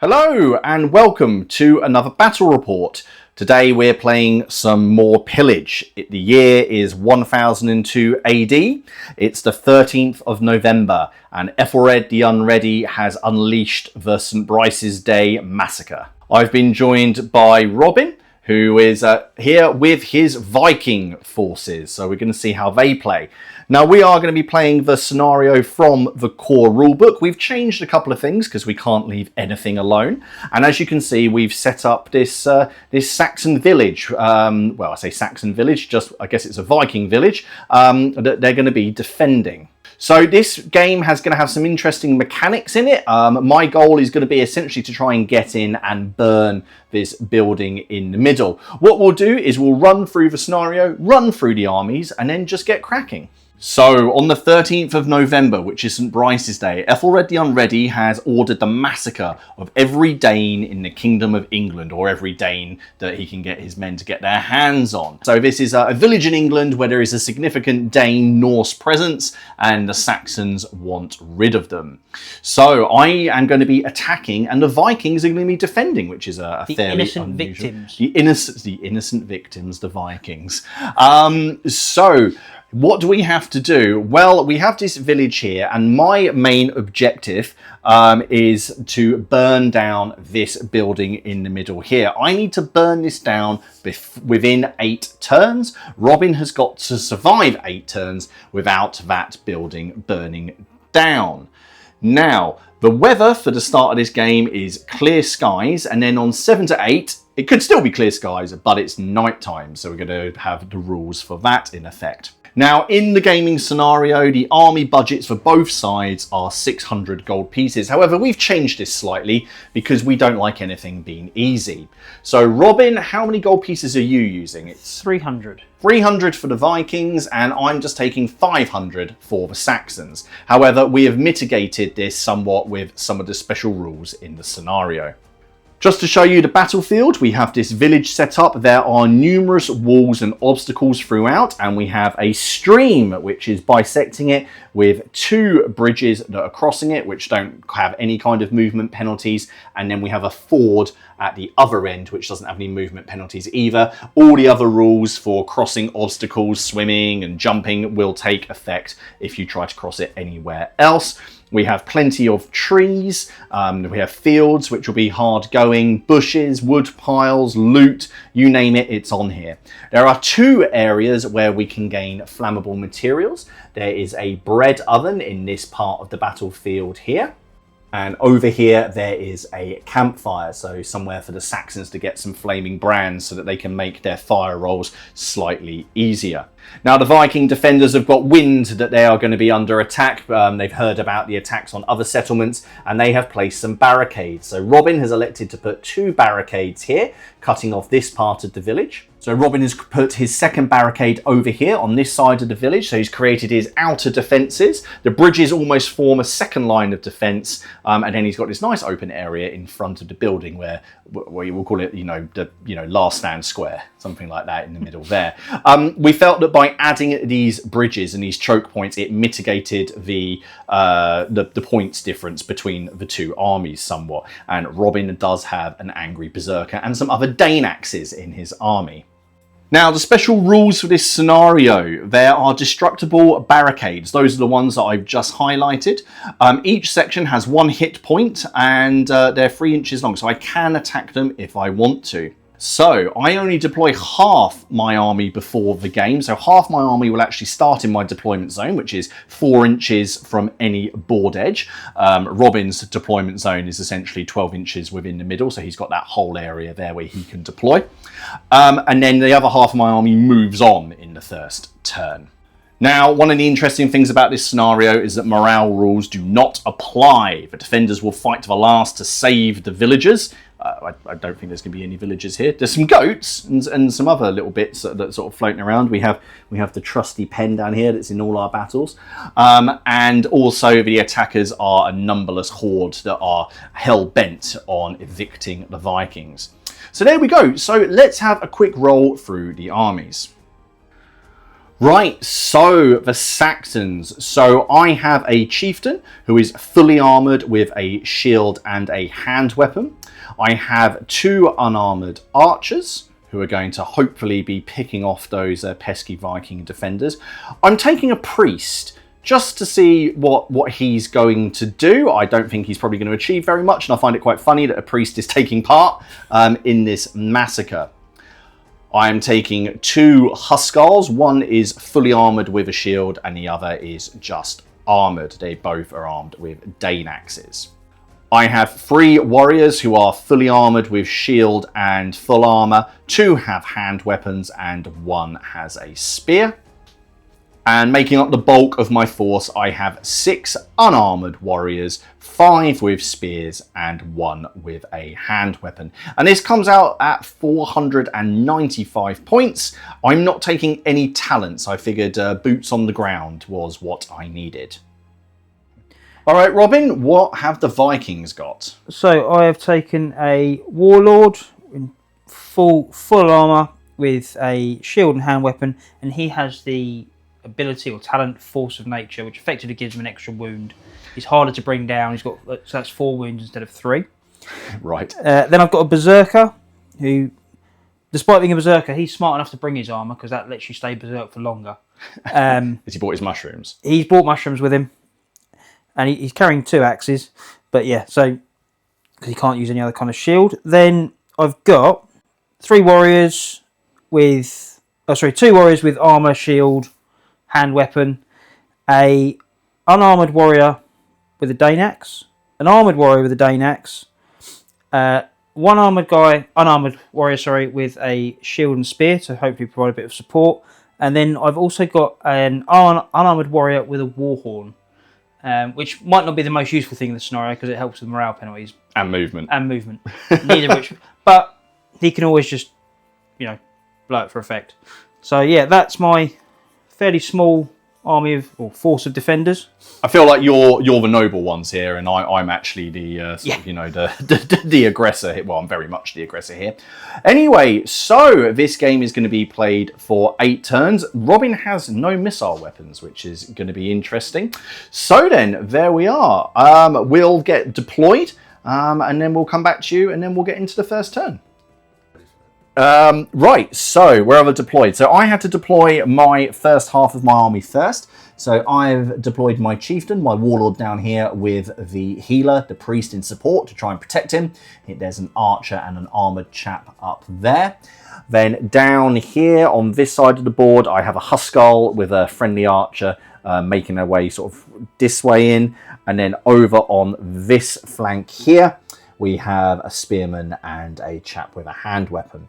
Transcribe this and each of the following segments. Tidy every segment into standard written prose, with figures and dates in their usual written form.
Hello and welcome to another battle report. Today we're playing some more Pillage. The year is 1002 AD. It's the 13th of November and Æthelred the Unready has unleashed the St. Brice's Day Massacre. I've been joined by Robin, who is here with his Viking forces. So we're going to see how they play. Now we are going to be playing the scenario from the core rulebook. We've changed a couple of things because we can't leave anything alone. And as you can see, we've set up this this Saxon village. Well, I say Saxon village, just I guess it's a Viking village that they're going to be defending. So this game is going to have some interesting mechanics in it. My goal is going to be essentially to try and get in and burn this building in the middle. What we'll do is we'll run through the scenario, run through the armies, and then just get cracking. So, on the 13th of November, which is St. Brice's Day, Æthelred the Unready has ordered the massacre of every Dane in the Kingdom of England, or every Dane that he can get his men to get their hands on. So this is a village in England where there is a significant Dane Norse presence, and the Saxons want rid of them. So, I am going to be attacking, and the Vikings are going to be defending, which is a fairly innocent unusual... victims. The innocent victims, the Vikings. What do we have to do? Well, we have this village here, and my main objective is to burn down this building in the middle here. I need to burn this down within 8 turns. Robin has got to survive 8 turns without that building burning down. Now, the weather for the start of this game is clear skies, and then on 7 to 8, it could still be clear skies, but it's night time, so we're going to have the rules for that in effect. Now, in the gaming scenario, the army budgets for both sides are 600 gold pieces. However, we've changed this slightly because we don't like anything being easy. So, Robin, how many gold pieces are you using? It's 300. 300 for the Vikings, and I'm just taking 500 for the Saxons. However, we have mitigated this somewhat with some of the special rules in the scenario. Just to show you the battlefield, we have this village set up. There are numerous walls and obstacles throughout, and we have a stream which is bisecting it with 2 bridges that are crossing it, which don't have any kind of movement penalties, and then we have a ford at the other end which doesn't have any movement penalties either. All the other rules for crossing obstacles, swimming and jumping will take effect if you try to cross it anywhere else. We have plenty of trees, we have fields which will be hard going, bushes, wood piles, loot, you name it, it's on here. There are 2 areas where we can gain flammable materials. There is a bread oven in this part of the battlefield here. And over here, there is a campfire, so somewhere for the Saxons to get some flaming brands so that they can make their fire rolls slightly easier. Now, the Viking defenders have got wind that they are going to be under attack. They've heard about the attacks on other settlements, and they have placed some barricades. So Robin has elected to put 2 barricades here, cutting off this part of the village. So Robin has put his second barricade over here on this side of the village. So he's created his outer defences. The bridges almost form a second line of defence. And then he's got this nice open area in front of the building where you will call it, the last stand square, something like that in the middle there. We felt that by adding these bridges and these choke points, it mitigated the points difference between the 2 armies somewhat. And Robin does have an angry berserker and some other Dane axes in his army. Now, the special rules for this scenario, there are destructible barricades. Those are the ones that I've just highlighted. Each section has 1 hit point and they're 3 inches long, so I can attack them if I want to. So, I only deploy half my army before the game. So half my army will actually start in my deployment zone, which is 4 inches from any board edge. Robin's deployment zone is essentially 12 inches within the middle, so he's got that whole area there where he can deploy. And then the other half of my army moves on in the first turn. Now, one of the interesting things about this scenario is that morale rules do not apply. The defenders will fight to the last to save the villagers. I don't think there's going to be any villagers here. There's some goats and some other little bits that sort of floating around. We have the trusty pen down here that's in all our battles. And also the attackers are a numberless horde that are hell-bent on evicting the Vikings. So there we go. So let's have a quick roll through the armies. Right, so the Saxons. So I have a chieftain who is fully armoured with a shield and a hand weapon. I have 2 unarmoured archers who are going to hopefully be picking off those pesky Viking defenders. I'm taking a priest just to see what he's going to do. I don't think he's probably going to achieve very much, and I find it quite funny that a priest is taking part in this massacre. I am taking 2 Huskars. One is fully armoured with a shield and the other is just armoured. They both are armed with Dane axes. I have 3 warriors who are fully armoured with shield and full armour. 2 have hand weapons and 1 has a spear. And making up the bulk of my force, I have 6 unarmoured warriors, 5 with spears and 1 with a hand weapon. And this comes out at 495 points. I'm not taking any talents. I figured boots on the ground was what I needed. All right, Robin, what have the Vikings got? So I have taken a warlord in full armour with a shield and hand weapon, and he has the ability or talent force of nature, which effectively gives him an extra wound. He's harder to bring down. He's got, so that's 4 wounds instead of 3. Right. Then I've got a berserker who, despite being a berserker, he's smart enough to bring his armour because that lets you stay berserk for longer. Has he bought his mushrooms? He's brought mushrooms with him, and he's carrying 2 axes. But yeah, so because he can't use any other kind of shield. Then I've got 2 warriors with armour, shield, hand weapon, a unarmoured warrior with a Dane axe, an armoured warrior with a Dane axe, one unarmoured warrior with a shield and spear to hopefully provide a bit of support, and then I've also got an unarmoured warrior with a war horn, which might not be the most useful thing in the scenario because it helps with morale penalties and movement. Neither of which, but he can always just, blow it for effect. So yeah, that's my fairly small army or force of defenders. I feel like you're the noble ones here, and I'm actually the the aggressor here. Well, I'm very much the aggressor here. Anyway, so this game is going to be played for 8 turns. Robin has no missile weapons, which is going to be interesting. So then, there we are. We'll get deployed, and then we'll come back to you, and then we'll get into the first turn. Right, so where have I deployed? So I had to deploy my first half of my army first. So I've deployed my chieftain, my warlord down here with the healer, the priest in support to try and protect him. There's an archer and an armoured chap up there. Then down here on this side of the board, I have a Huskar with a friendly archer making their way sort of this way in. And then over on this flank here, we have a spearman and a chap with a hand weapon.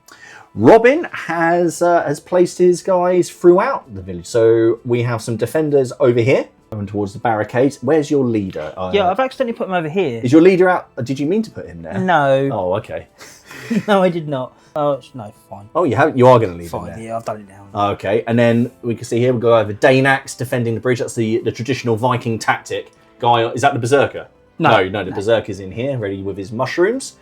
Robin has placed his guys throughout the village. So we have some defenders over here going towards the barricades. Where's your leader? Yeah, I've accidentally put him over here. Is your leader out? Did you mean to put him there? No. Oh, okay. No, I did not. Oh, no, fine. Oh, you are going to leave him there? Fine, yeah, I've done it now. Okay, and then we can see here, we'll go over Dane axe defending the bridge. That's the traditional Viking tactic. Guy, is that the berserker? No, the berserker's in here, ready with his mushrooms.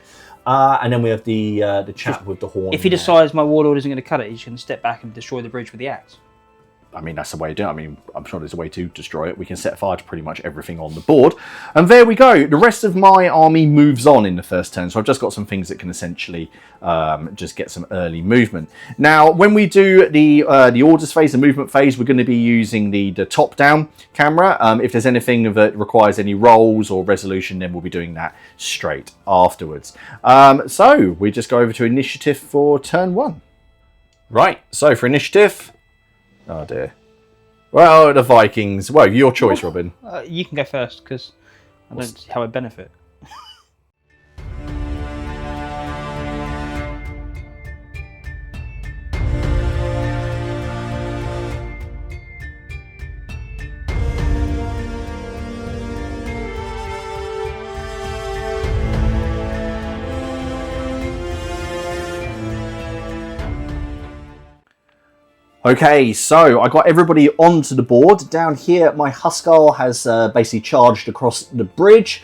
And then we have the chap with the horn. If he decides my warlord isn't going to cut it, he's going to step back and destroy the bridge with the axe. I mean, that's the way to do it. I mean, I'm sure there's a way to destroy it. We can set fire to pretty much everything on the board. And there we go. The rest of my army moves on in the first turn. So I've just got some things that can essentially just get some early movement. Now, when we do the orders phase, the movement phase, we're going to be using the top-down camera. If there's anything that requires any rolls or resolution, then we'll be doing that straight afterwards. So we just go over to initiative for turn 1. Right, so for initiative... Oh dear. Well, the Vikings. Well, your choice, Robin. You can go first, because I don't see how I benefit. Okay, so I got everybody onto the board. Down here, my Huskar has basically charged across the bridge.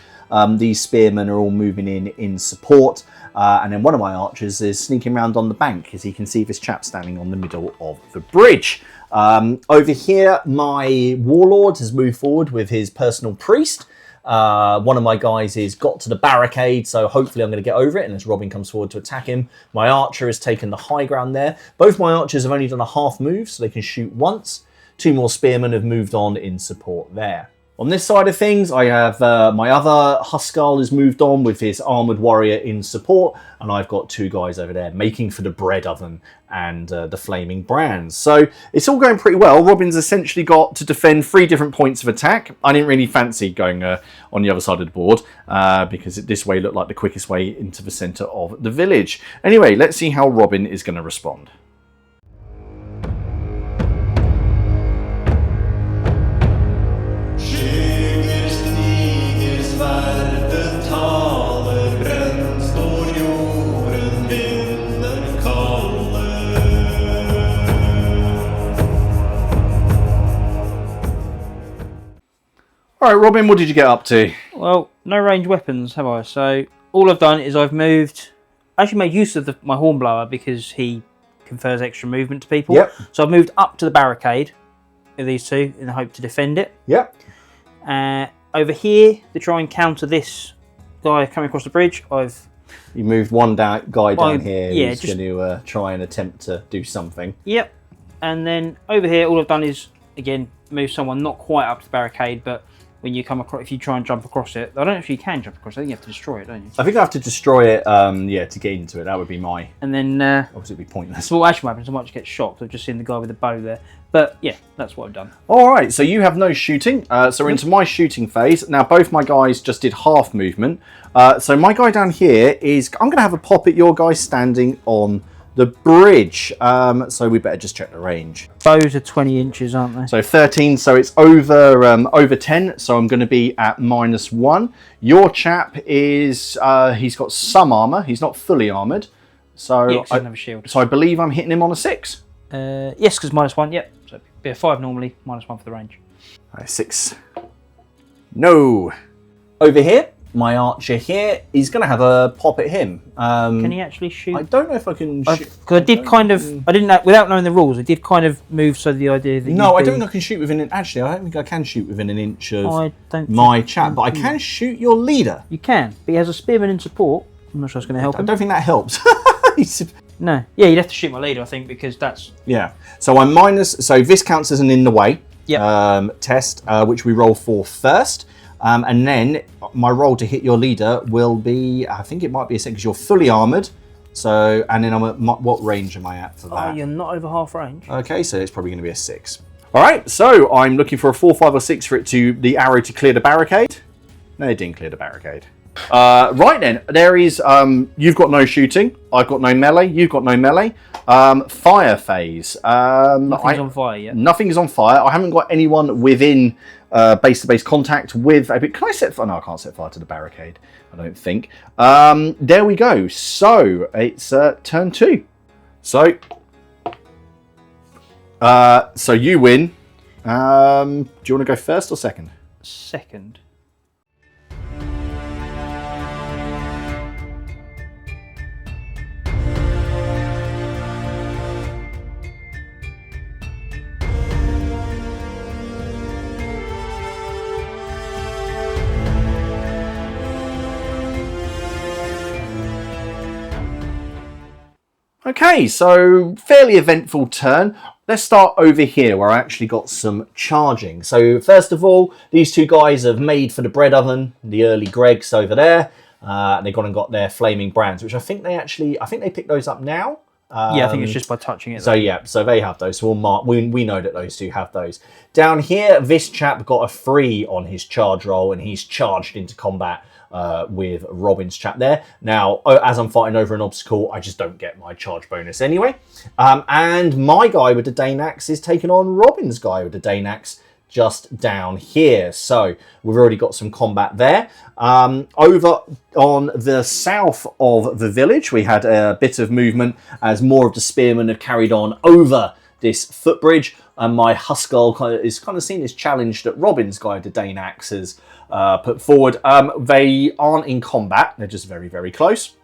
These spearmen are all moving in support. And then one of my archers is sneaking around on the bank, as you can see this chap standing on the middle of the bridge. Over here, my warlord has moved forward with his personal priest. One of my guys has got to the barricade, so hopefully I'm going to get over it unless Robin comes forward to attack him. My archer has taken the high ground there. Both my archers have only done a half move, so they can shoot once. 2 more spearmen have moved on in support there. On this side of things, I have my other Huskarl has moved on with his armoured warrior in support, and I've got 2 guys over there making for the bread oven and the flaming brands. So it's all going pretty well. Robin's essentially got to defend 3 different points of attack. I didn't really fancy going on the other side of the board because this way looked like the quickest way into the centre of the village. Anyway, let's see how Robin is going to respond. Alright, Robin, what did you get up to? Well, no ranged weapons, have I? So all I've done is I've moved... I actually made use of my hornblower because he confers extra movement to people. Yep. So I've moved up to the barricade of these 2 in the hope to defend it. Yep. Over here, to try and counter this guy coming across the bridge, You moved one guy down here who's just going to try and attempt to do something. Yep. And then over here, all I've done is, again, move someone not quite up to the barricade, but when you come across, if you try and jump across it, I don't know if you can jump across it. I think you have to destroy it, don't you? I think I have to destroy it, to get into it. That would be my... And then... obviously, it'd be pointless. Small action weapons, I might just get shocked. I've just seen the guy with the bow there. But, yeah, that's what I've done. Alright, so you have no shooting. So we're into my shooting phase. Now, both my guys just did half movement. So my guy down here is... I'm going to have a pop at your guy standing on the bridge. So we better just check the range. Bows are 20 inches, aren't they? So 13, so it's over 10, so I'm going to be at -1. Your chap is, he's got some armour, he's not fully armoured. So, yeah, 'cause he doesn't have a shield. So I believe I'm hitting him on a 6. Yes, because -1, yep. So it'd be a 5 normally, -1 for the range. 6. No. Over here, my archer here, he's going to have a pop at him. Can he actually shoot? I don't know if I can shoot. Because I did kind of, I didn't know, without knowing the rules, I did kind of move so the idea that No, I don't think I can shoot within an... Actually, I don't think I can shoot within an inch of my chap, but I can shoot your leader. You can, but he has a spearman in support. I'm not sure it's going to help him. I don't think that helps. No. Yeah, you'd have to shoot my leader, I think, because that's... Yeah. So I'm minus... So this counts as an in the way test, which we roll for first. And then my roll to hit your leader will be... I think it might be a 6 because you're fully armoured. So, and then I'm at... What range am I at for that? Oh, you're not over half range. Okay, so it's probably going to be a 6. All right, so I'm looking for a 4, 5 or 6 for the arrow to clear the barricade. No, it didn't clear the barricade. Right then, there is, you've got no shooting, I've got no melee, you've got no melee. Fire phase. Nothing's on fire yet. Nothing's on fire. I haven't got anyone within base-to-base contact with... Can I set fire? No, I can't set fire to the barricade, I don't think. There we go. So, it's turn 2. So you win. Do you want to go first or second? Second. Okay, so fairly eventful turn. Let's start over here where I actually got some charging. So first of all, these 2 guys have made for the bread oven, the early Gregs over there. They've gone and got their flaming brands, which I think they picked those up now. Yeah, I think it's just by touching it. So yeah, so they have those. So we'll mark. We know that those 2 have those. Down here, this chap got a 3 on his charge roll, and he's charged into combat with Robin's chap there. Now, as I'm fighting over an obstacle, I just don't get my charge bonus anyway. And my guy with the Dane axe is taking on Robin's guy with the Dane axe just down here. So we've already got some combat there. Over on the south of the village, we had a bit of movement as more of the spearmen have carried on over this footbridge, and my Huskarl is kind of seen this challenge that Robin's guy with the Dane axe has put forward. They aren't in combat, they're just very, very close.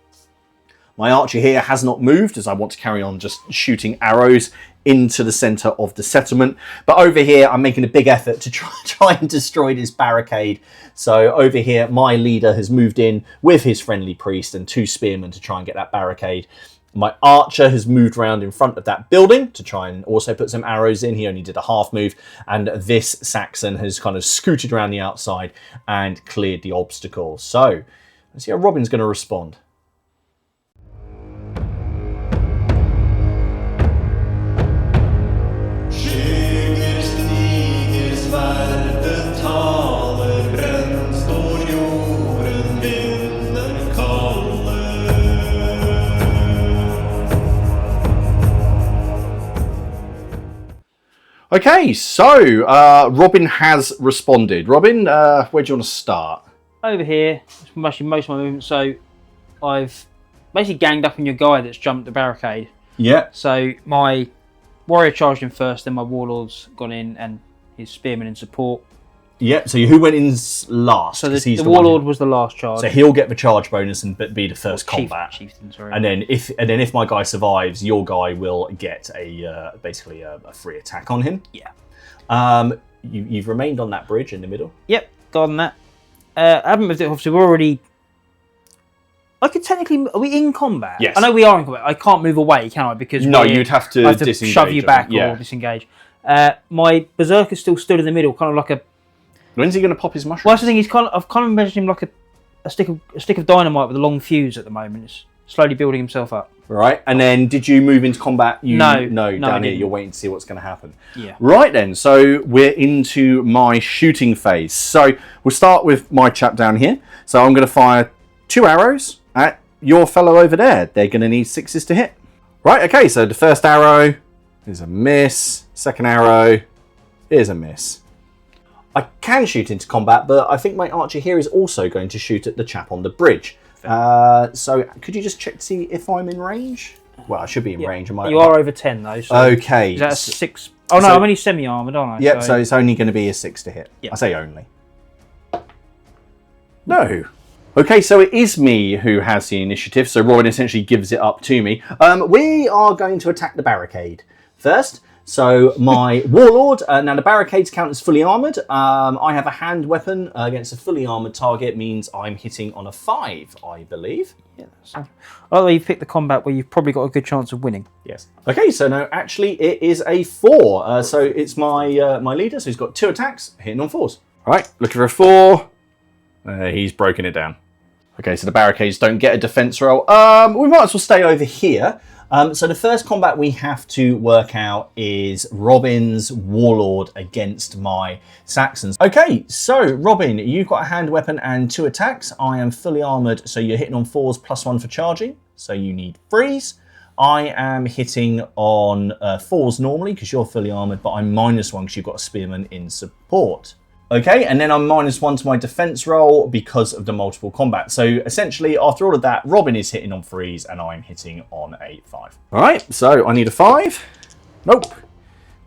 My archer here has not moved as I want to carry on just shooting arrows into the centre of the settlement. But over here, I'm making a big effort to try and destroy this barricade. So over here, my leader has moved in with his friendly priest and 2 spearmen to try and get that barricade. My archer has moved around in front of that building to try and also put some arrows in. He only did a half move. And this Saxon has kind of scooted around the outside and cleared the obstacle. So let's see how Robin's going to respond. Okay, so Robin has responded. Robin, where do you want to start? Over here, it's actually most of my movement. So I've basically ganged up on your guy that's jumped the barricade. Yeah. So my warrior charged in first, then my warlord's gone in and his spearman in support. Yeah, so who went in last? So the warlord was the last charge. So he'll get the charge bonus and be the first combat. Chieftain, sorry. And then if my guy survives, your guy will get a basically a free attack on him. Yeah. You've remained on that bridge in the middle. Yep, got on that. I haven't moved it. Obviously, we're already. I could technically. Are we in combat? Yes. I know we are in combat. I can't move away, can I? Because no, you'd have to disengage. Shove you back or disengage. My berserker still stood in the middle, kind of like a. When's he going to pop his mushroom? Well, that's the thing. I've kind of imagined him like a stick of dynamite with a long fuse at the moment. It's slowly building himself up. Right, and then did you move into combat? No, down here. You're waiting to see what's going to happen. Yeah. Right then, so we're into my shooting phase. So we'll start with my chap down here. So I'm going to fire 2 arrows at your fellow over there. They're going to need 6s to hit. Right, okay, so the first arrow is a miss. Second arrow is a miss. I can shoot into combat, but I think my archer here is also going to shoot at the chap on the bridge. So could you just check to see if I'm in range? Well, I should be in range. You are over 10 though. So okay. Is that a 6? Oh no, I'm only semi-armoured, aren't I? Yep, so it's only going to be a 6 to hit. Yep. I say only. No. Okay, so it is me who has the initiative, so Robin essentially gives it up to me. We are going to attack the barricade first. So my warlord, now the barricades count as fully armoured. I have a hand weapon against a fully armoured target, means I'm hitting on a 5, I believe. Yeah. So, although you've picked the combat where you've probably got a good chance of winning. Yes. Okay, so no, actually it is a 4. So it's my my leader, so he's got 2 attacks, hitting on 4s. All right, looking for a 4. He's broken it down. Okay, so the barricades don't get a defence roll. We might as well stay over here. So the first combat we have to work out is Robin's warlord against my Saxons. Okay, so Robin, you've got a hand weapon and 2 attacks. I am fully armoured, so you're hitting on 4s +1 for charging. So you need 3s. I am hitting on 4s normally because you're fully armoured, but I'm -1 because you've got a spearman in support. Okay, and then I'm -1 to my defense roll because of the multiple combat. So essentially, after all of that, Robin is hitting on 3s and I'm hitting on a 5. All right, so I need a 5. Nope.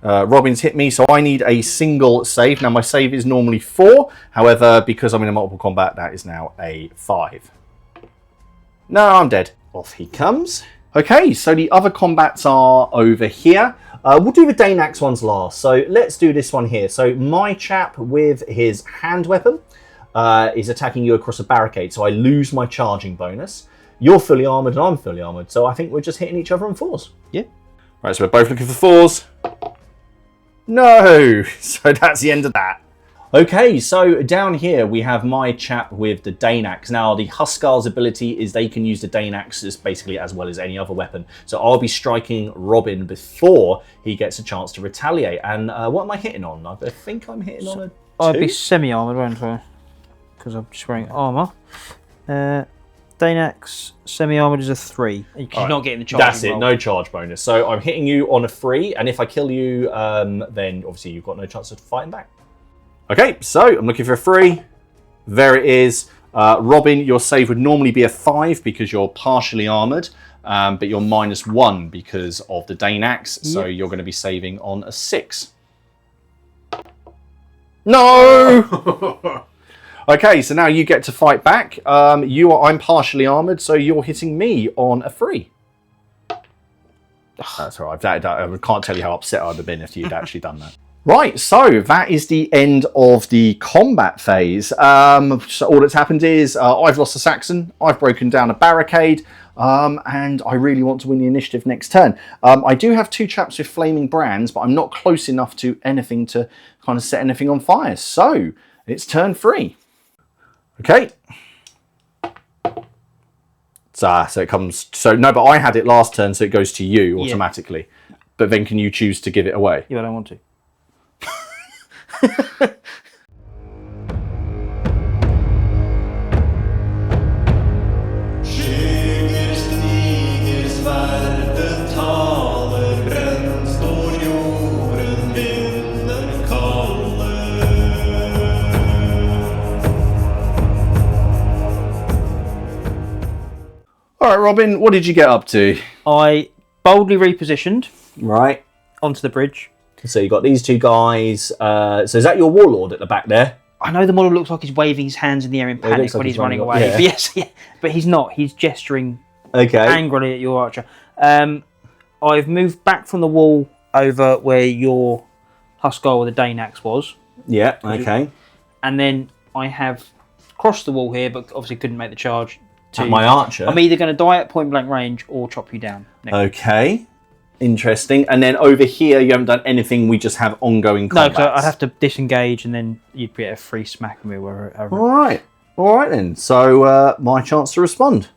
Robin's hit me, so I need a single save. Now, my save is normally 4. However, because I'm in a multiple combat, that is now a 5. No, I'm dead. Off he comes. Okay, so the other combats are over here. We'll do the Danax ones last. So let's do this one here. So my chap with his hand weapon is attacking you across a barricade. So I lose my charging bonus. You're fully armoured and I'm fully armoured. So I think we're just hitting each other on 4s. Yeah. Right, so we're both looking for 4s. No! So that's the end of that. Okay, so down here we have my chap with the Danax. Now, the Huskarl's ability is they can use the Danax basically as well as any other weapon. So I'll be striking Robin before he gets a chance to retaliate. And what am I hitting on? I think I'm hitting on a 2. I'd be semi-armoured, won't I? Because I'm just wearing armour. Danax semi-armoured is a 3. You're not getting the charge. That's it, no charge bonus. So I'm hitting you on a 3, and if I kill you, then obviously you've got no chance of fighting back. Okay, so I'm looking for a 3. There it is. Robin, your save would normally be a 5 because you're partially armoured, but you're -1 because of the Danax, so you're going to be saving on a 6. No! Okay, so now you get to fight back. I'm partially armoured, so you're hitting me on a 3. That's all right. I can't tell you how upset I'd have been if you'd actually done that. Right, so that is the end of the combat phase. So all that's happened is I've lost a Saxon, I've broken down a barricade, and I really want to win the initiative next turn. I do have 2 chaps with flaming brands, but I'm not close enough to anything to kind of set anything on fire. So it's turn 3. Okay. So it comes. So no, but I had it last turn, so it goes to you automatically. Yeah. But then can you choose to give it away? Yeah, I don't want to. All right, Robin, what did you get up to? I boldly repositioned right onto the bridge. So you got these 2 guys. So is that your warlord at the back there? I know the model looks like he's waving his hands in the air in panic when he's running away. Yeah. But yes, but he's not. He's gesturing angrily at your archer. I've moved back from the wall over where your Huskar or the Danax was. Yeah, okay. And then I have crossed the wall here, but obviously couldn't make the charge. At my archer? I'm either going to die at point blank range or chop you down. Okay. Interesting. And then over here, you haven't done anything. We just have ongoing combats. No, because I'd have to disengage, and then you'd get a free smack me wherever. All right then. So my chance to respond.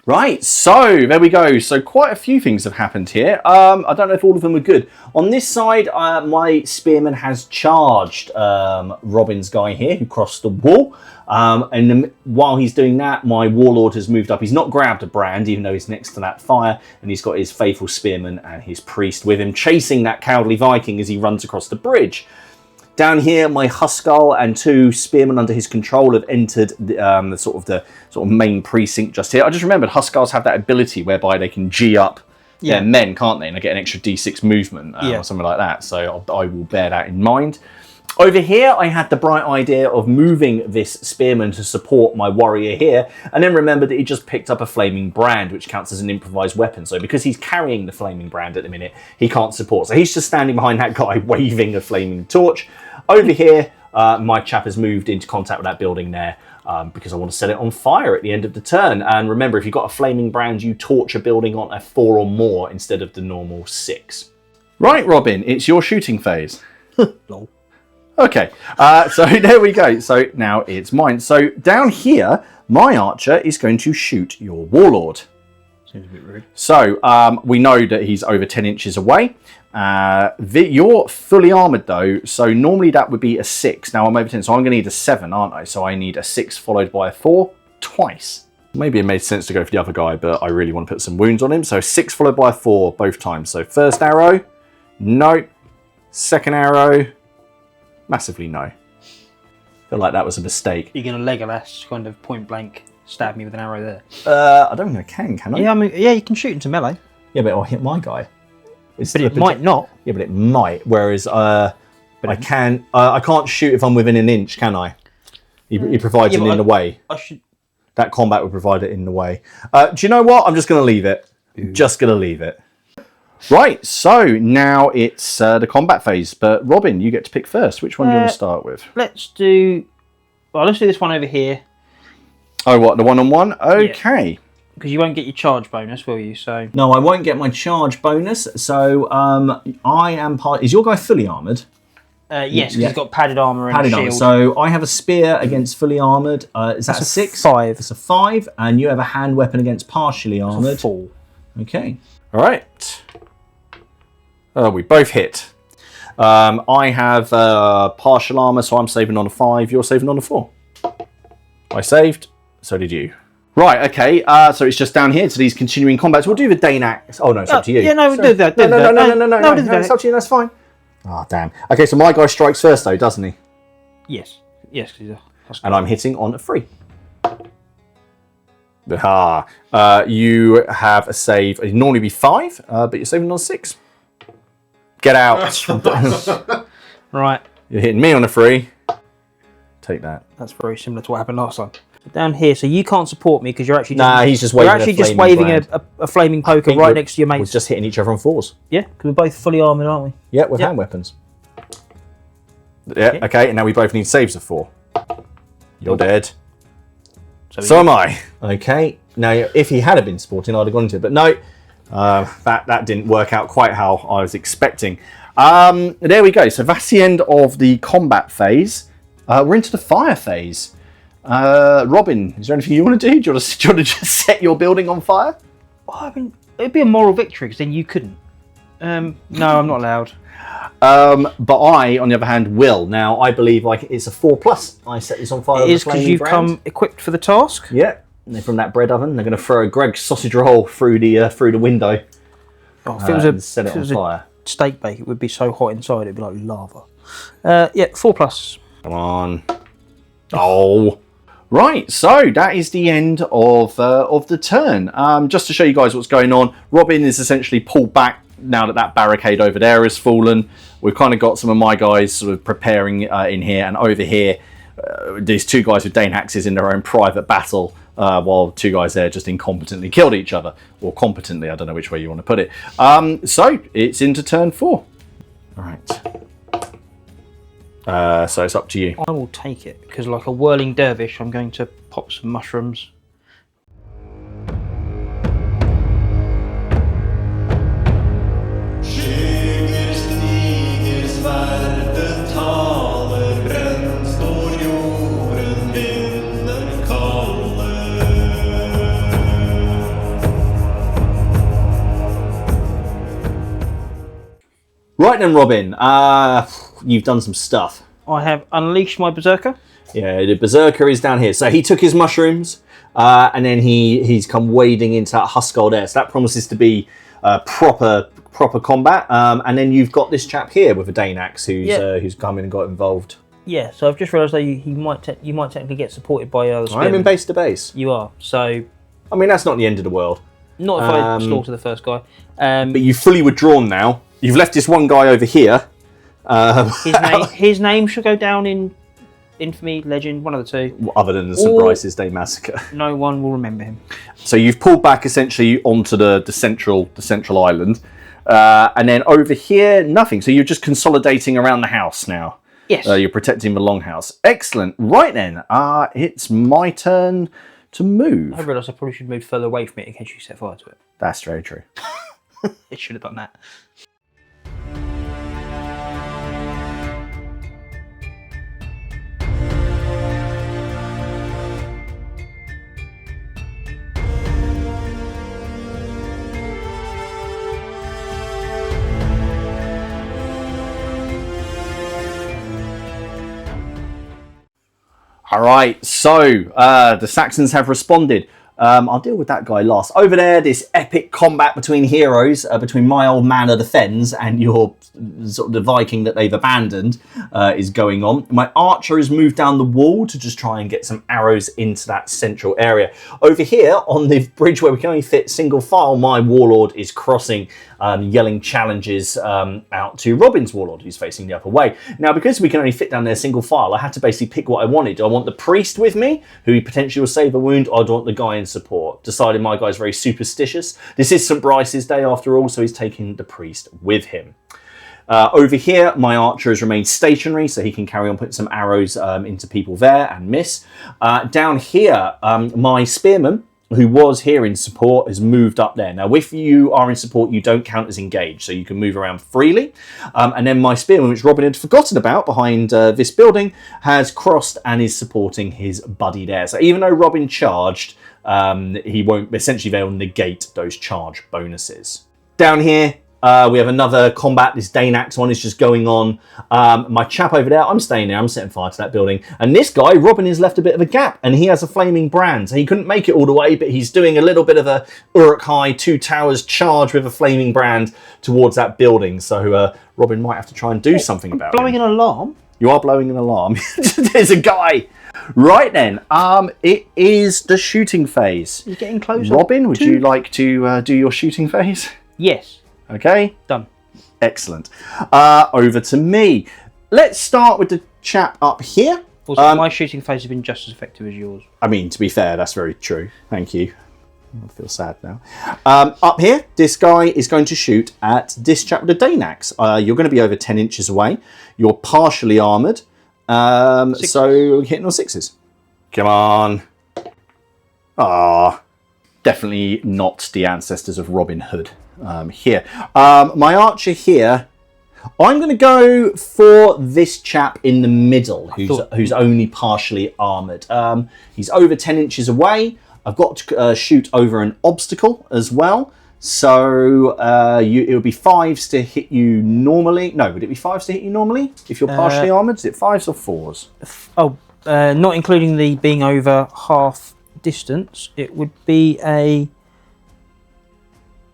Right, so there we go. So quite a few things have happened here. I don't know if all of them were good. On this side, my spearman has charged Robin's guy here who crossed the wall. And then while he's doing that, my warlord has moved up. He's not grabbed a brand, even though he's next to that fire. And he's got his faithful spearman and his priest with him, chasing that cowardly Viking as he runs across the bridge. Down here, my Huskar and 2 spearmen under his control have entered the sort of main precinct just here. I just remembered Huskars have that ability whereby they can G up their men, can't they? And they get an extra D6 movement or something like that. So I will bear that in mind. Over here, I had the bright idea of moving this spearman to support my warrior here, and then remembered that he just picked up a flaming brand, which counts as an improvised weapon. So because he's carrying the flaming brand at the minute, he can't support. So he's just standing behind that guy waving a flaming torch. Over here, my chap has moved into contact with that building there because I want to set it on fire at the end of the turn. And remember, if you've got a flaming brand, you torch a building on a 4 or more instead of the normal 6. Right, Robin, it's your shooting phase. Lol. Okay, so there we go. So now it's mine. So down here, my archer is going to shoot your warlord. Seems a bit rude. So we know that he's over 10 inches away. You're fully armoured though, so normally that would be a 6. Now I'm over 10, so I'm going to need a 7, aren't I? So I need a 6 followed by a 4 twice. Maybe it made sense to go for the other guy, but I really want to put some wounds on him. So 6 followed by a 4 both times. So first arrow, no. Second arrow, massively no. Feel like that was a mistake. You're going to Legolas kind of point blank stab me with an arrow there. I don't think I can I? Yeah, you can shoot into melee. Yeah, but I'll hit my guy. But it might not. Yeah, but it might. Whereas I can't shoot if I'm within an inch, can I? He provides it in the way. That combat would provide it in the way. Do you know what? I'm just going to leave it. Just going to leave it. Right, so now it's the combat phase. But Robin, you get to pick first. Which one do you want to start with? Let's do this one over here. Oh, what? The one-on-one? Okay. Yeah. Because you won't get your charge bonus, will you? So no, I won't get my charge bonus. So I am part. Is your guy fully armoured? Yes, because he's got padded armour and a shield. Armor. So I have a spear against fully armoured. Is that a 6? 5. It's a 5, and you have a hand weapon against partially armoured. 4. Okay. All right. We both hit. I have partial armour, so I'm saving on a 5. You're saving on a 4. I saved. So did you. Right, okay, so it's just down here to these continuing combats. We'll do the Danax. Oh, no, it's up to you. Yeah, no, we'll do that. No, it's up to you, that's fine. Oh, damn. Okay, so my guy strikes first, though, doesn't he? Yes, because he's a Huskar. And I'm hitting on a 3. You have a save. It'd normally be 5, but you're saving on 6. Get out. Right. You're hitting me on a 3. Take that. That's very similar to what happened last time. Down here, so you can't support me because you're actually he's just waving. You're actually just waving a flaming poker right next to your mates. We're just hitting each other on 4s. Yeah, because we're both fully armoured, aren't we? Yeah, with hand weapons. Yeah, okay, and now we both need saves of 4. You're dead. So am I. Okay, now if he had been sporting, I'd have gone into it, but no, that didn't work out quite how I was expecting. There we go, so that's the end of the combat phase. We're into the fire phase. Robin, is there anything you want to do? Do you want to just set your building on fire? Oh, I mean, it'd be a moral victory because then you couldn't. No, I'm not allowed. But I, on the other hand, will. Now, I believe it's a 4+. I set this on fire. It is because you've come equipped for the task. Yeah, and they're from that bread oven. They're going to throw a Greg's sausage roll through the window. Oh, if it was set it on fire. A steak bake, it would be so hot inside. It'd be like lava. Yeah, 4+. Come on. Oh. Right, so that is the end of the turn. Just to show you guys what's going on, Robin is essentially pulled back now that barricade over there has fallen. We've kind of got some of my guys sort of preparing in here, and over here, these 2 guys with Dane axes in their own private battle, while 2 guys there just incompetently killed each other, or competently, I don't know which way you want to put it. So it's into turn 4. All right. So it's up to you. I will take it because, like a whirling dervish, I'm going to pop some mushrooms. Right then, Robin, you've done some stuff. I have unleashed my berserker. Yeah, the berserker is down here. So he took his mushrooms, and then he's come wading into that Huskold air. So that promises to be proper combat. And then you've got this chap here with a Dane axe who's come in and got involved. Yeah, so I've just realised that you might technically get supported by other spearmen. I'm in base to base. You are, so... I mean, that's not the end of the world. Not if I slaughter the first guy. But you've fully withdrawn now. You've left this one guy over here. His name should go down in infamy, legend, one of the 2. Other than the St. Brice's Day Massacre. No one will remember him. So you've pulled back essentially onto the central island. And then over here, nothing. So you're just consolidating around the house now. Yes. You're protecting the longhouse. Excellent. Right then, it's my turn to move. I realised I probably should move further away from it in case you set fire to it. That's very true. It should have done that. All right, so the Saxons have responded. I'll deal with that guy last. Over there, this epic combat between heroes, between my old man of the fens and your sort of the Viking that they've abandoned, is going on. My archer has moved down the wall to just try and get some arrows into that central area. Over here, on the bridge where we can only fit single file, my warlord is crossing, yelling challenges out to Robin's warlord, who's facing the upper way. Now, because we can only fit down there single file, I had to basically pick what I wanted. Do I want the priest with me, who potentially will save a wound, or do I want the guy in support? Decided my guy's very superstitious. This is St. Brice's Day after all, so he's taking the priest with him. Over here, my archer has remained stationary, so he can carry on putting some arrows into people there and miss. Down here, my spearman, who was here in support, has moved up there. Now, if you are in support, you don't count as engaged, so you can move around freely. And then my spearman, which Robin had forgotten about behind this building, has crossed and is supporting his buddy there. So even though Robin charged, he won't, essentially they'll negate those charge bonuses. Down here, we have another combat. This Dane axe one is just going on. My chap over there, I'm staying there. I'm setting fire to that building. And this guy, Robin, has left a bit of a gap, and he has a flaming brand. So he couldn't make it all the way, but he's doing a little bit of a Uruk-hai 2 towers charge with a flaming brand towards that building. So Robin might have to try and do something about it. Blowing an alarm? You are blowing an alarm. There's a guy. Right then, it is the shooting phase. You're getting closer. Robin, would you like to do your shooting phase? Yes. Okay. Done. Excellent. Over to me. Let's start with the chap up here. Also, my shooting phase has been just as effective as yours. I mean, to be fair, that's very true. Thank you. I feel sad now. Up here, this guy is going to shoot at this chap with a Dane axe. You're going to be over 10 inches away. You're partially armoured. So hitting on 6s. Come on. Definitely not the ancestors of Robin Hood here. My archer here, I'm going to go for this chap in the middle who's only partially armoured. He's over 10 inches away. I've got to shoot over an obstacle as well. So it would be 5s to hit you normally. No, would it be 5s to hit you normally if you're partially armoured? Is it 5s or 4s? Not including the being over half distance. It would be a...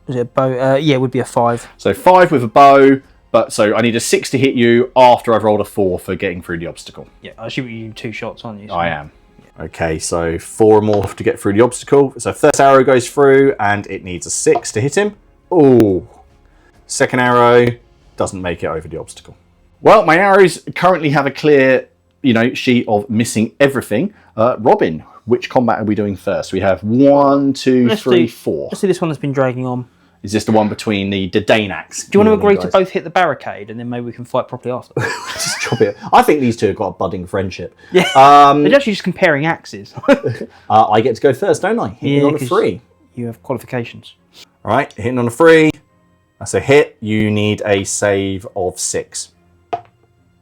Is it a bow? Yeah, it would be a 5. So 5 with a bow. But so I need a 6 to hit you after I've rolled a 4 for getting through the obstacle. Yeah, I assume you're using 2 shots, aren't you? So I am. Yeah. Okay, so 4 or more to get through the obstacle. So first arrow goes through and it needs a 6 to hit him. Oh, second arrow doesn't make it over the obstacle. Well, my arrows currently have a clear, sheet of missing everything. Robin, which combat are we doing first? We have 1, 2, 3, 4. Let's see this one that's been dragging on. Is this the one between the Dane axe? Do you want to agree to both hit the barricade and then maybe we can fight properly after? Just drop it. I think these two have got a budding friendship. Yeah. They're actually just comparing axes. I get to go first, don't I? Hitting on a 3. You have qualifications. All right, hitting on a 3. That's a hit. You need a save of 6.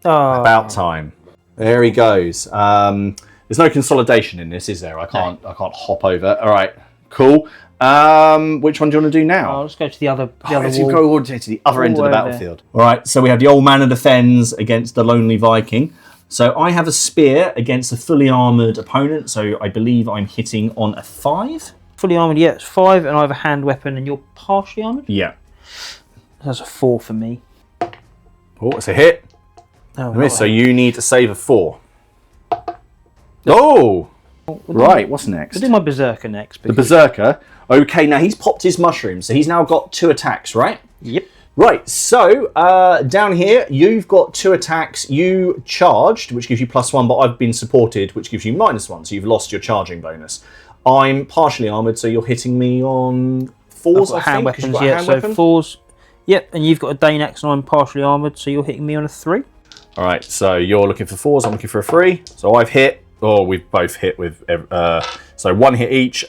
About time. There he goes. There's no consolidation in this, is there? I can't hop over. All right, cool. Which one do you want to do now? Let's go to the other Let's wall. go all to the other end of the battlefield. All right, so we have the old man of the fens against the lonely Viking. So I have a spear against a fully armoured opponent, so I believe I'm hitting on a 5. Fully armoured, yeah, it's 5, and I have a hand weapon, and you're partially armoured? Yeah. That's a 4 for me. Oh, it's a hit. Oh, so you need to save a 4. Oh! Right, what's next? We'll do my Berserker next. The Berserker. Okay, now he's popped his mushroom, so he's now got 2 attacks, right? Yep. Right, so down here, you've got 2 attacks. You charged, which gives you +1, but I've been supported, which gives you -1, so you've lost your charging bonus. I'm partially armoured, so you're hitting me on 4s, I hand think. Weapons, yeah, so 4s. Yep, and you've got a Dane axe, and I'm partially armoured, so you're hitting me on a 3. All right, so you're looking for 4s, I'm looking for a 3. So I've hit. Oh, we've both hit with... so 1 hit each.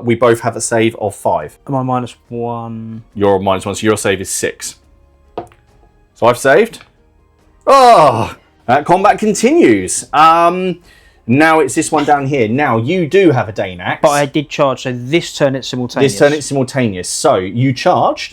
We both have a save of 5. Am I -1? You're -1, so your save is 6. So I've saved. Oh! That combat continues. Now it's this one down here. Now, you do have a Dane axe. But I did charge, so this turn it's simultaneous. This turn it's simultaneous. So you charged,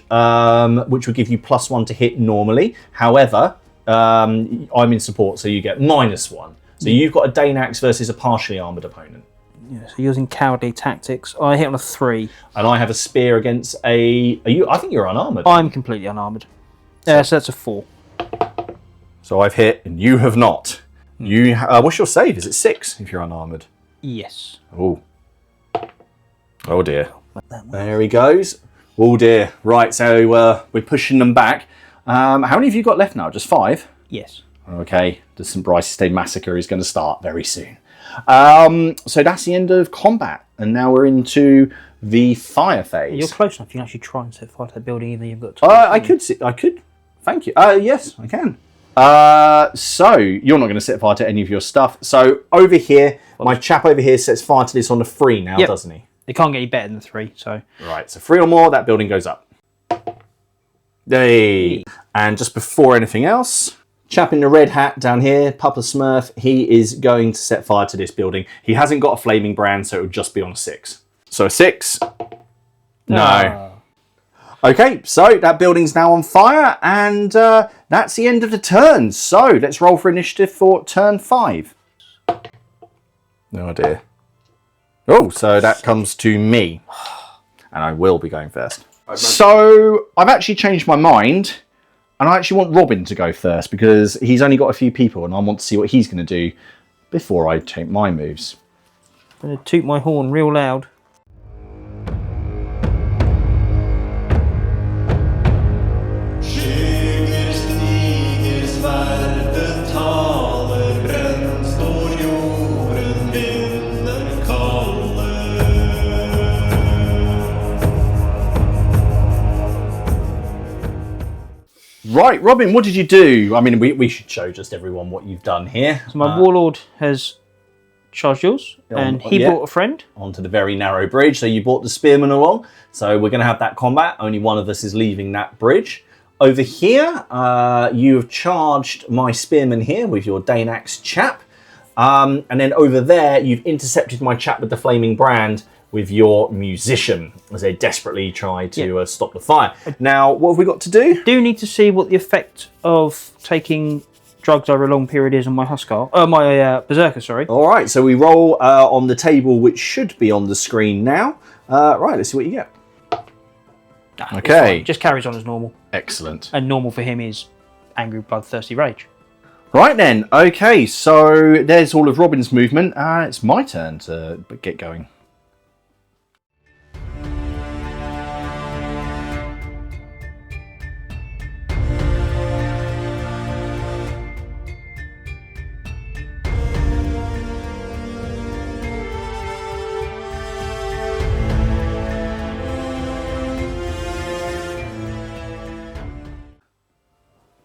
which would give you +1 to hit normally. However, I'm in support, so you get -1. So you've got a Dane axe versus a partially armoured opponent. Yeah, so using cowardly tactics. I hit on a 3. And I have a spear against a... I think you're unarmoured. I'm completely unarmoured. So that's a 4. So I've hit, and you have not. You. What's your save? Is it 6 if you're unarmoured? Yes. Oh. Oh dear. There he goes. Oh dear. Right, so we're pushing them back. How many have you got left now? Just 5? Yes. Okay, the St. Brice's Day Massacre is going to start very soon. So that's the end of combat, and now we're into the fire phase. You're close enough. You can actually try and set fire to that building, even though you've got. I could. Thank you. Yes, I can. So you're not going to set fire to any of your stuff. So over here, my chap over here sets fire to this on the 3 now, doesn't he? It can't get any better than the 3. So right. So 3 or more, that building goes up. Hey. And just before anything else. Chap in the red hat down here, Papa Smurf, he is going to set fire to this building. He hasn't got a flaming brand, so it would just be on a 6. So a 6. No. Okay, so that building's now on fire, and that's the end of the turn. So let's roll for initiative for turn 5. Oh dear. Oh, so that comes to me. And I will be going first. So I've actually changed my mind. And I actually want Robin to go first because he's only got a few people and I want to see what he's going to do before I take my moves. I'm going to toot my horn real loud. Right, Robin, what did you do? I mean, we should show just everyone what you've done here. So my warlord has charged yours, and he brought a friend. Onto the very narrow bridge, so you brought the spearman along. So we're going to have that combat. Only one of us is leaving that bridge. Over here, you have charged my spearman here with your Danax chap. And then over there, you've intercepted my chap with the flaming brand with your musician as they desperately try to stop the fire. Now, what have we got to do? I do need to see what the effect of taking drugs over a long period is on my Huskar. My Berserker, sorry. All right, so we roll on the table, which should be on the screen now. Right, let's see what you get. Okay. Just carries on as normal. Excellent. And normal for him is angry, bloodthirsty rage. Right then, okay, so there's all of Robin's movement. It's my turn to get going.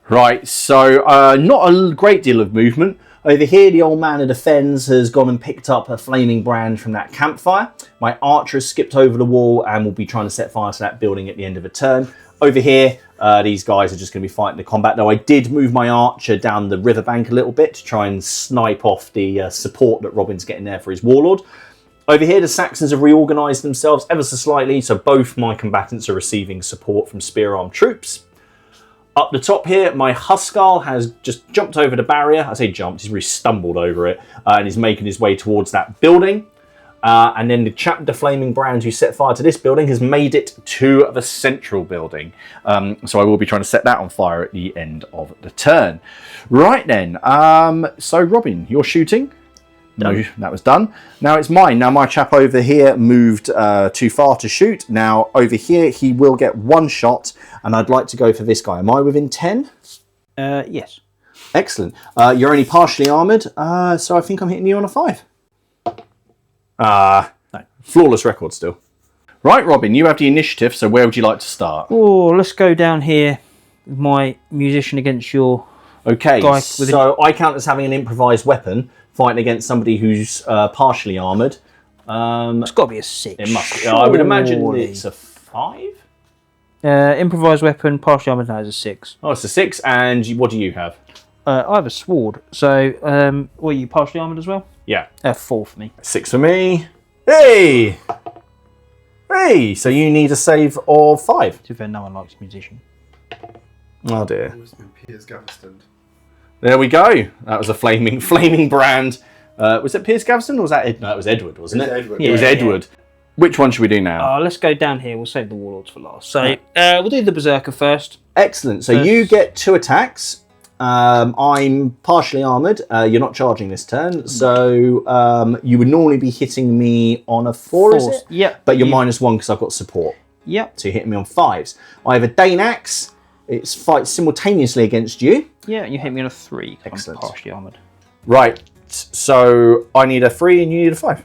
Right, so not a great deal of movement. Over here, the old man of the fens has gone and picked up a flaming brand from that campfire. My archer has skipped over the wall and will be trying to set fire to that building at the end of a turn. Over here, these guys are just going to be fighting the combat, though I did move my archer down the riverbank a little bit to try and snipe off the support that Robin's getting there for his warlord. Over here, the Saxons have reorganised themselves ever so slightly, so both my combatants are receiving support from spear-armed troops. Up the top here, my Huskar has just jumped over the barrier. I say jumped, he's really stumbled over it, and is making his way towards that building. And then the chap with the flaming brand who set fire to this building has made it to the central building. So I will be trying to set that on fire at the end of the turn. Right then, so Robin, you're shooting? No, that was done. Now it's mine. Now my chap over here moved too far to shoot. Now over here he will get one shot, and I'd like to go for this guy. Am I within 10? Yes. Excellent. You're only partially armoured, so I think I'm hitting you on a 5. No. Flawless record still. Right, Robin, you have the initiative, so where would you like to start? Oh, let's go down here with my musician against your Okay, guy so I count as having an improvised weapon, fighting against somebody who's partially armoured. It's got to be a 6. It must be. I would imagine it's a 5? Improvised weapon, partially armoured, no, it's a 6. Oh, it's a 6, and what do you have? I have a sword, so what are you, partially armoured as well? Yeah. 4 for me. 6 for me. Hey! Hey! So you need a save of 5. To be fair, no one likes musician. Oh dear. Piers Gaveston. There we go. That was a flaming brand. Was it Piers Gaveston or was that No, it was Æthelred, wasn't it? Æthelred. It was Æthelred. Which one should we do now? Let's go down here. We'll save the warlords for last. So we'll do the berserker first. Excellent. So you get 2 attacks. I'm partially armoured. You're not charging this turn, so you would normally be hitting me on a 4, is it? Yep. But you're -1 because I've got support. Yep. So you're hitting me on 5s. I have a Danax. It fights simultaneously against you. Yeah, and you hit me on a 3. Excellent. I'm partially armoured. Right. So I need a 3 and you need a 5.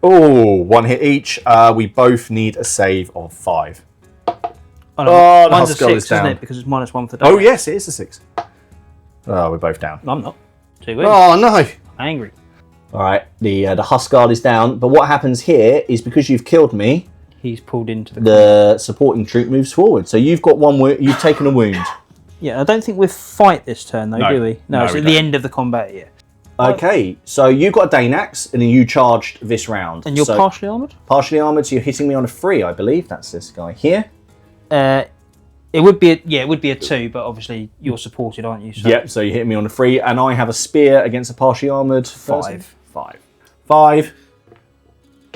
Oh, 1 hit each. We both need a save of 5. Oh, no, the mine's a Huskar 6, is down. isn't it? Because it's -1 for the Oh, yes, it is a 6. Oh, we're both down. I'm not. Too weird. Oh, no. I'm angry. All right, the Huskar is down. But what happens here is because you've killed me, He's pulled into the supporting troop moves forward. So you've got one wound. You've taken a wound. Yeah, I don't think we fight this turn, though, No. do we? No, No, it's we at the don't. end of the combat, yeah. Okay, so you got a Danax, and then you charged this round. And you're so partially armoured? partially armoured, so you're hitting me on a 3, I believe. That's this guy here. It would be a 2, but obviously you're supported, aren't you? So Yep, so you hit me on a 3, and I have a spear against a partially armoured 5. 5.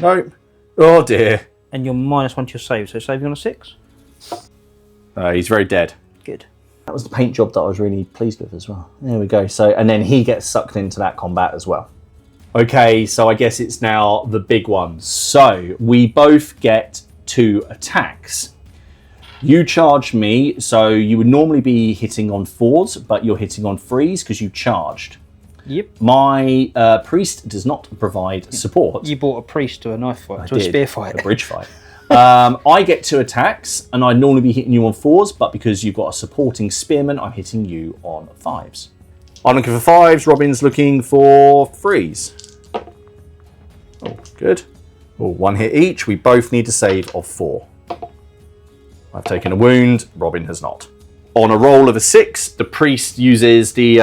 Nope. Oh dear. And you're -1 to your save, so saving on a 6? He's very dead. Good. That was the paint job that I was really pleased with as well. There we go. So, and then he gets sucked into that combat as well. Okay, so I guess it's now the big one. So we both get 2 attacks. You charged me, so you would normally be hitting on 4s, but you're hitting on 3s because you charged. Yep. My priest does not provide support. You brought a priest to a knife fight, to a spear fight. A bridge fight. I get 2 attacks, and I'd normally be hitting you on 4s, but because you've got a supporting spearman, I'm hitting you on 5s. I'm looking for 5s, Robin's looking for 3s. Oh, good. Oh, 1 hit each. We both need a save of 4. I've taken a wound, Robin has not. On a roll of a 6, the priest uses the,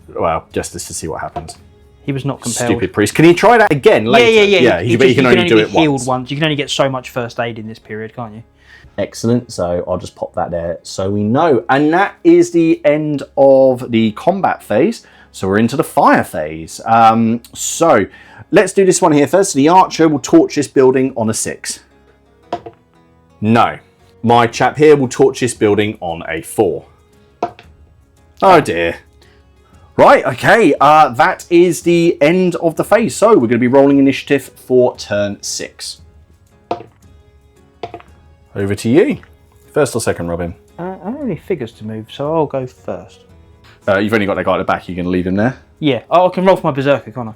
well, just to see what happens. He was not compelled. Stupid priest. Can he try that again later? Yeah. But you can only do it healed once. You can only get so much first aid in this period, can't you? Excellent. So I'll just pop that there so we know. And that is the end of the combat phase. So we're into the fire phase. So let's do this one here first. So the archer will torch this building on a 6. No. My chap here will torch this building on a 4. Oh dear. Right, okay, that is the end of the phase. So we're going to be rolling initiative for turn 6. Over to you. First or second, Robin? I don't have any figures to move, so I'll go first. You've only got that guy at the back. You're going to leave him there? Yeah. Oh, I can roll for my berserker, can't I?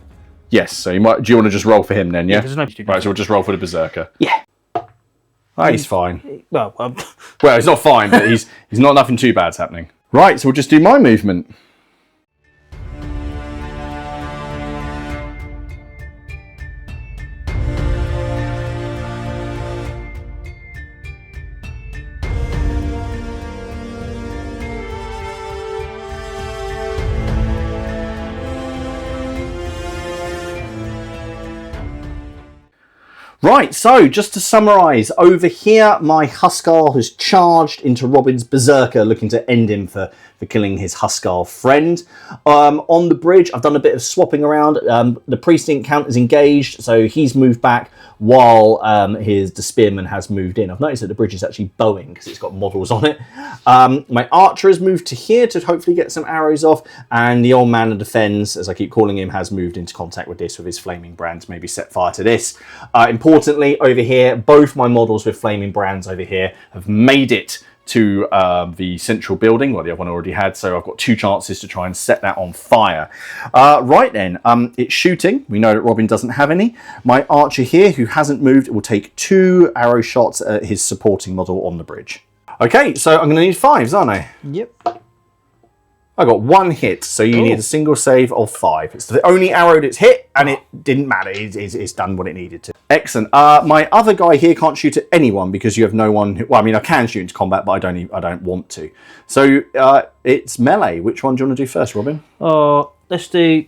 Yes, so you might. Do you want to just roll for him then, yeah? There's no Right, so we'll just roll for the berserker. Yeah. Oh, he's fine. Well, Well, he's not fine, but he's not nothing too bad's happening. Right, so we'll just do my movement. Right, so just to summarise, over here my Huskarl has charged into Robin's Berserker, looking to end him for killing his Huskarl friend. On the bridge, I've done a bit of swapping around. The priest didn't count as engaged, so he's moved back while the spearman has moved in. I've noticed that the bridge is actually bowing because it's got models on it. My archer has moved to here to hopefully get some arrows off, and the old man of defence, as I keep calling him, has moved into contact with this with his flaming brand to maybe set fire to this. Importantly, over here, both my models with flaming brands over here have made it to the central building. Well, the other one already had, so I've got 2 chances to try and set that on fire. Right then, it's shooting. We know that Robin doesn't have any. My archer here, who hasn't moved, will take 2 arrow shots at his supporting model on the bridge. Okay, so I'm going to need 5s, aren't I? Yep. I got 1 hit, so you need a single save of 5. It's the only arrow that's hit, and it didn't matter. It's done what it needed to. Excellent. My other guy here can't shoot at anyone because you have no one. Well, I mean, I can shoot into combat, but I don't want to. So it's melee. Which one do you want to do first, Robin? Let's do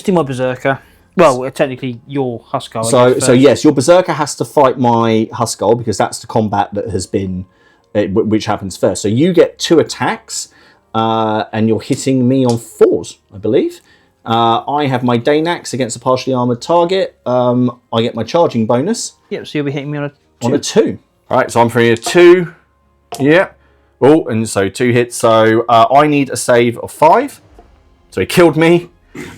my berserker. Well, technically your Huskarl. So yes, your berserker has to fight my Huskarl because that's the combat that has been, which happens first. So you get 2 attacks. And you're hitting me on 4s, I believe. I have my Danax against a partially armoured target. I get my charging bonus. Yep, so you'll be hitting me on a 2. On a 2. All right, so I'm throwing a 2. Yeah. Oh, and so 2 hits. So I need a save of 5. So he killed me.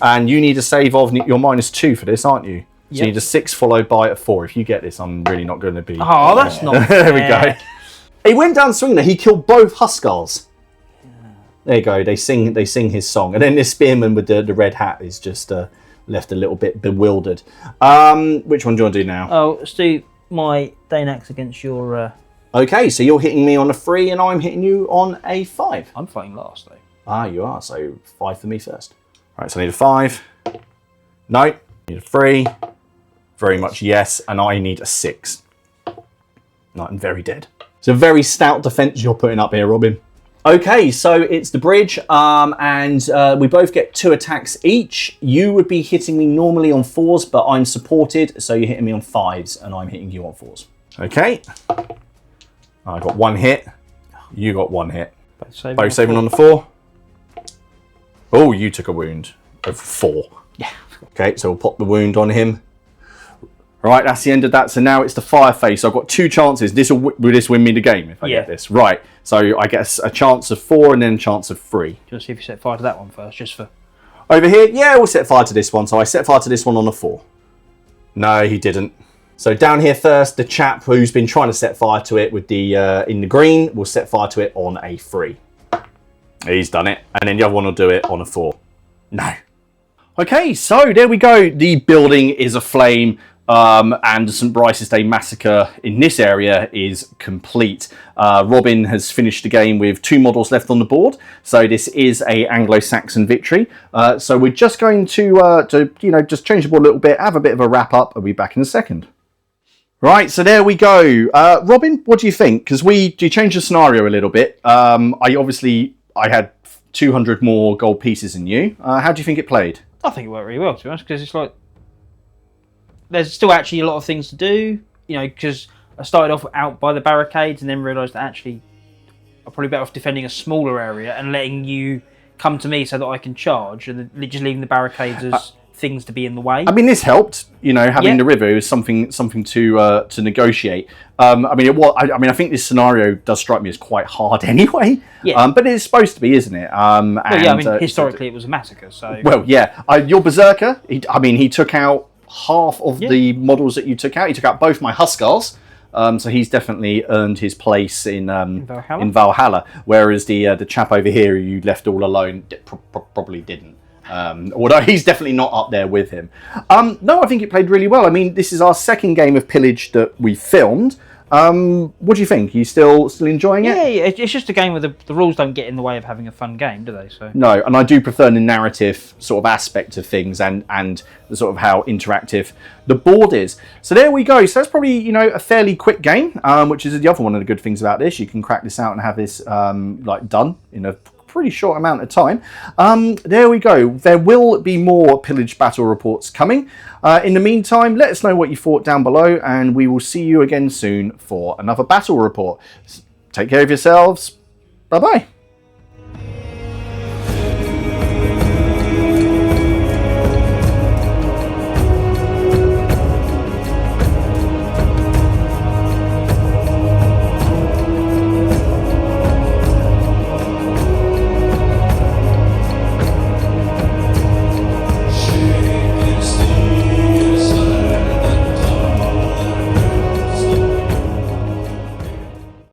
And you need a save of, you're -2 for this, aren't you? So you need a 6 followed by a 4. If you get this, I'm really not going to be... Oh, that's not fair. There we go. He went down swinging there. He killed both Huskarls. There you go. They sing his song, and then this spearman with the red hat is just left a little bit bewildered. Which one do you want to do now? Oh, let's do my Danax against your. Okay, so you're hitting me on a 3, and I'm hitting you on a 5. I'm fighting last though. Ah, you are. So 5 for me first. All right, so I need a 5. No, I need a 3. Very much yes, and I need a 6. No, I'm very dead. It's a very stout defence you're putting up here, Robin. Okay, so it's the bridge, and we both get 2 attacks each. You would be hitting me normally on 4s, but I'm supported, so you're hitting me on 5s, and I'm hitting you on 4s. Okay. I got 1 hit. You got 1 hit. Both saving on the 4. Oh, you took a wound of 4. Yeah. Okay, so we'll pop the wound on him. Right, that's the end of that. So now it's the fire phase. So I've got 2 chances. Will this win me the game if I get this? Right. So I get a chance of 4 and then a chance of 3. Just see if you set fire to that one first, just for... Over here, yeah, we'll set fire to this one. So I set fire to this one on a 4. No, he didn't. So down here first, the chap who's been trying to set fire to it with the in the green will set fire to it on a 3. He's done it. And then the other one will do it on a 4. No. Okay, so there we go. The building is aflame. And the St. Brice's Day Massacre in this area is complete. Robin has finished the game with 2 models left on the board, so this is a Anglo-Saxon victory. So we're just going to just change the board a little bit, have a bit of a wrap up. I'll be back in a second. Right, so there we go. Robin, what do you think? Because you changed the scenario a little bit. I had 200 more gold pieces than you. How do you think it played? I think it worked really well, to be honest, because it's like... There's still actually a lot of things to do, because I started off out by the barricades and then realised that actually I'm probably better off defending a smaller area and letting you come to me so that I can charge, and just leaving the barricades as things to be in the way. I mean, this helped, having the river is something to negotiate. I think this scenario does strike me as quite hard anyway. Yeah. But it's supposed to be, isn't it? Historically it was a massacre, so... Well, yeah. Your Berserker, he took out half of the models that you took out. He took out both my Huskars, so he's definitely earned his place in Valhalla. Whereas the chap over here who you left all alone probably didn't. Although he's definitely not up there with him. No, I think it played really well. I mean, this is our second game of Pillage that we filmed. What do you think? Are you still enjoying it? Yeah, it's just a game where the rules don't get in the way of having a fun game, do they? So no, and I do prefer the narrative sort of aspect of things and the sort of how interactive the board is. So there we go. So that's probably a fairly quick game, which is the other one of the good things about this. You can crack this out and have this done in a pretty short amount of time. There we go. There will be more Pillage battle reports coming. In the meantime, let us know what you thought down below, and we will see you again soon for another battle report. Take care of yourselves. Bye-bye.